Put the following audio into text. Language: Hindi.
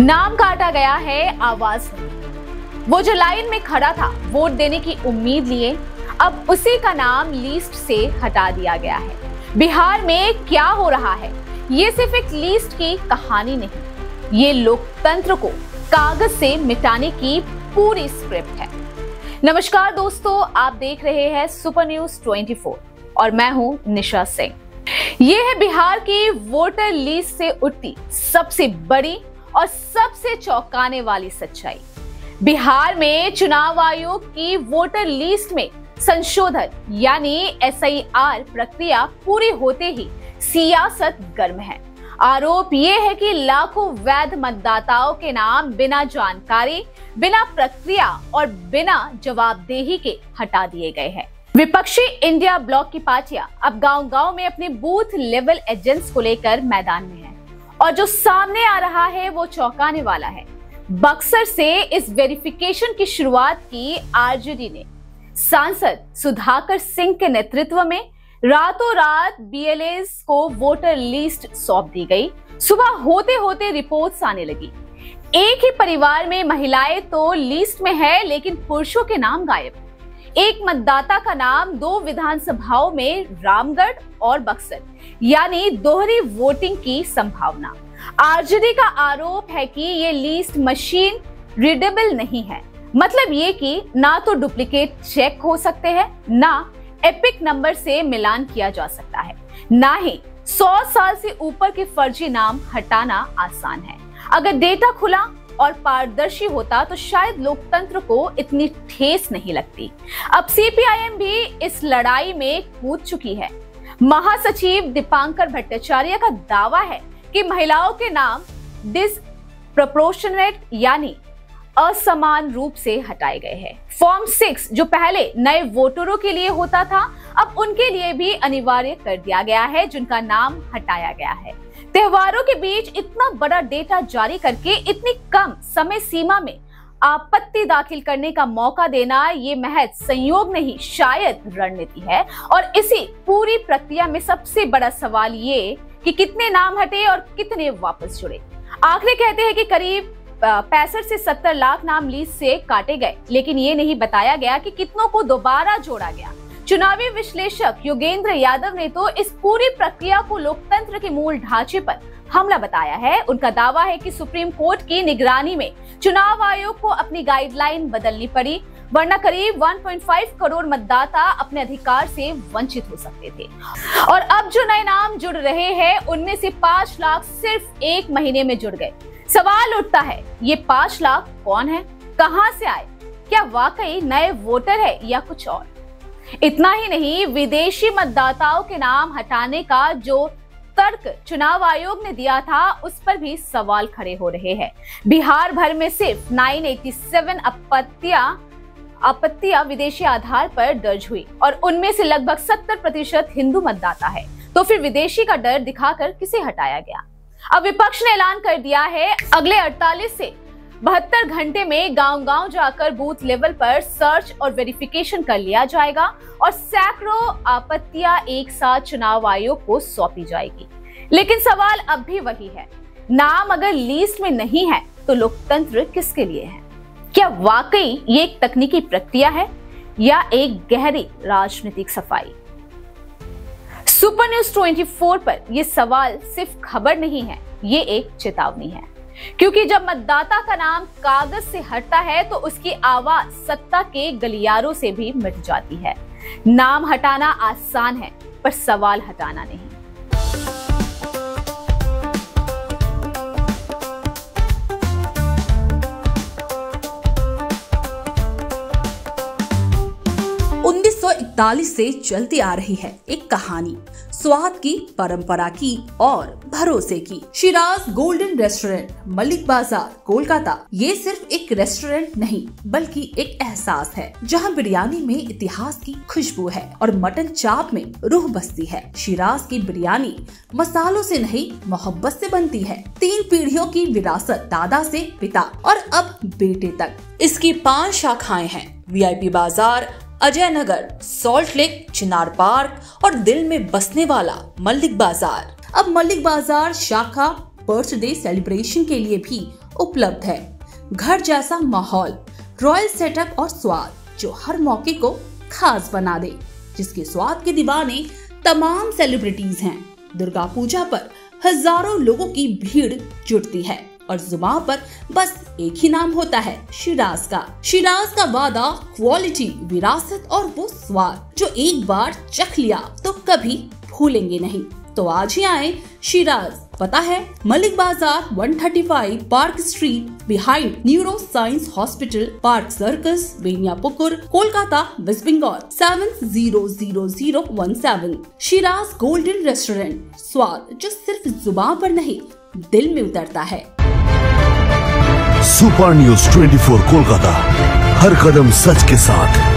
नाम काटा गया है, आवाज नहीं। वो जो लाइन में खड़ा था वोट देने की उम्मीद लिए, अब उसी का नाम लिस्ट से हटा दिया गया है। बिहार में क्या हो रहा है, ये सिर्फ एक लिस्ट की कहानी नहीं, ये लोकतंत्र को कागज से मिटाने की पूरी स्क्रिप्ट है। नमस्कार दोस्तों, आप देख रहे हैं सुपर न्यूज 24 और मैं हूं निशा सिंह। ये है बिहार की वोटर लिस्ट से उठती सबसे बड़ी और सबसे चौंकाने वाली सच्चाई। बिहार में चुनाव आयोग की वोटर लिस्ट में संशोधन यानी SIR प्रक्रिया पूरी होते ही सियासत गर्म है। आरोप ये है कि लाखों वैध मतदाताओं के नाम बिना जानकारी, बिना प्रक्रिया और बिना जवाबदेही के हटा दिए गए हैं। विपक्षी इंडिया ब्लॉक की पार्टियां अब गांव-गांव में अपने बूथ लेवल एजेंट्स को लेकर मैदान में हैं और जो सामने आ रहा है वो चौंकाने वाला है। बक्सर से इस वेरिफिकेशन की शुरुआत की आरजेडी ने। सांसद सुधाकर सिंह के नेतृत्व में रातों रात BLAs को वोटर लिस्ट सौंप दी गई। सुबह होते होते रिपोर्ट्स आने लगी। एक ही परिवार में महिलाएं तो लिस्ट में है, लेकिन पुरुषों के नाम गायब। एक मतदाता का नाम 2 विधानसभाओं में रामगढ़ और बक्सर, यानी दोहरी वोटिंग की संभावना। आरजेडी का आरोप है कि ये लिस्ट मशीन रीडेबल नहीं है। मतलब ये कि ना तो डुप्लीकेट चेक हो सकते हैं, ना एपिक नंबर से मिलान किया जा सकता है, ना ही 100 साल से ऊपर के फर्जी नाम हटाना आसान है। अगर डेटा खुला और पारदर्शी होता तो शायद लोकतंत्र को इतनी ठेस नहीं लगती। अब CPIM भी इस लड़ाई में कूद चुकी है। महासचिव दीपांकर भट्टाचार्य का दावा है कि महिलाओं के नाम डिसप्रोपोर्शनेट यानी असमान रूप से हटाए गए हैं। फॉर्म 6 जो पहले नए वोटरों के लिए होता था, अब उनके लिए भी अनिवार्य कर दिया गया है, जिनका नाम हटाया गया है। त्योहारों के बीच इतना बड़ा डेटा जारी करके इतनी कम समय सीमा में आपत्ति दाखिल करने का मौका देना, ये महज संयोग नहीं, शायद रणनीति है। और इसी पूरी प्रक्रिया में सबसे बड़ा सवाल ये कि कितने नाम हटे और कितने वापस जुड़े। आंकड़े कहते हैं कि करीब 65 से 70 लाख नाम लिस्ट से काटे गए, लेकिन ये नहीं बताया गया कि कितनों को दोबारा जोड़ा गया। चुनावी विश्लेषक योगेंद्र यादव ने तो इस पूरी प्रक्रिया को लोकतंत्र के मूल ढांचे पर हमला बताया है। उनका दावा है कि सुप्रीम कोर्ट की निगरानी में चुनाव आयोग को अपनी गाइडलाइन बदलनी पड़ी, वरना करीब 1.5 करोड़ मतदाता अपने अधिकार से वंचित हो सकते थे। और अब जो नए नाम जुड़ रहे हैं, उनमें से 5 लाख सिर्फ 1 महीने में जुड़ गए। सवाल उठता है, ये 5 लाख कौन है, कहां से आए, क्या वाकई नए वोटर है या कुछ और? इतना ही नहीं, विदेशी मतदाताओं के नाम हटाने का जो तर्क चुनाव आयोग ने दिया था, उस पर भी सवाल खड़े हो रहे हैं। बिहार भर में सिर्फ 987 आपत्तियां विदेशी आधार पर दर्ज हुई और उनमें से लगभग 70% हिंदू मतदाता है। तो फिर विदेशी का डर दिखाकर किसे हटाया गया? अब विपक्ष ने ऐलान कर दिया है, अगले 48 से 72 घंटे में गांव-गांव जाकर बूथ लेवल पर सर्च और वेरिफिकेशन कर लिया जाएगा और सैकड़ों आपत्तियां एक साथ चुनाव आयोग को सौंपी जाएगी। लेकिन सवाल अब भी वही है, नाम अगर लिस्ट में नहीं है तो लोकतंत्र किसके लिए है? क्या वाकई ये एक तकनीकी प्रक्रिया है या एक गहरी राजनीतिक सफाई? सुपर न्यूज 24 पर यह सवाल सिर्फ खबर नहीं है, ये एक चेतावनी है। क्योंकि जब मतदाता का नाम कागज से हटता है तो उसकी आवाज सत्ता के गलियारों से भी मिट जाती है। नाम हटाना आसान है, पर सवाल हटाना नहीं। से चलती आ रही है एक कहानी, स्वाद की, परंपरा की और भरोसे की। शिराज गोल्डन रेस्टोरेंट, मलिक बाजार, कोलकाता। ये सिर्फ एक रेस्टोरेंट नहीं, बल्कि एक एहसास है, जहां बिरयानी में इतिहास की खुशबू है और मटन चाप में रूह बसती है। शिराज की बिरयानी मसालों से नहीं, मोहब्बत से बनती है। 3 पीढ़ियों की विरासत, दादा से पिता और अब बेटे तक। इसकी 5 शाखाएं हैं, VIP बाजार, अजय नगर, सॉल्ट लेक, चिनार पार्क और दिल में बसने वाला मलिक बाजार। अब मलिक बाजार शाखा बर्थडे सेलिब्रेशन के लिए भी उपलब्ध है। घर जैसा माहौल, रॉयल सेटअप और स्वाद जो हर मौके को खास बना दे, जिसके स्वाद के दीवाने तमाम सेलिब्रिटीज हैं। दुर्गा पूजा पर हजारों लोगों की भीड़ जुटती है और जुबान पर बस एक ही नाम होता है, शिराज का। शिराज का वादा, क्वालिटी, विरासत और वो स्वाद जो एक बार चख लिया तो कभी भूलेंगे नहीं। तो आज ही आए शिराज। पता है Malik Bazar 135 Park Street behind neuro science hospital, Park Circus, Beniapukur, Kolkata, West Bengal 700017। Shiraz golden restaurant, स्वाद जो सिर्फ जुबान पर नहीं दिल में उतरता है। सुपर न्यूज़ 24 कोलकाता, हर कदम सच के साथ।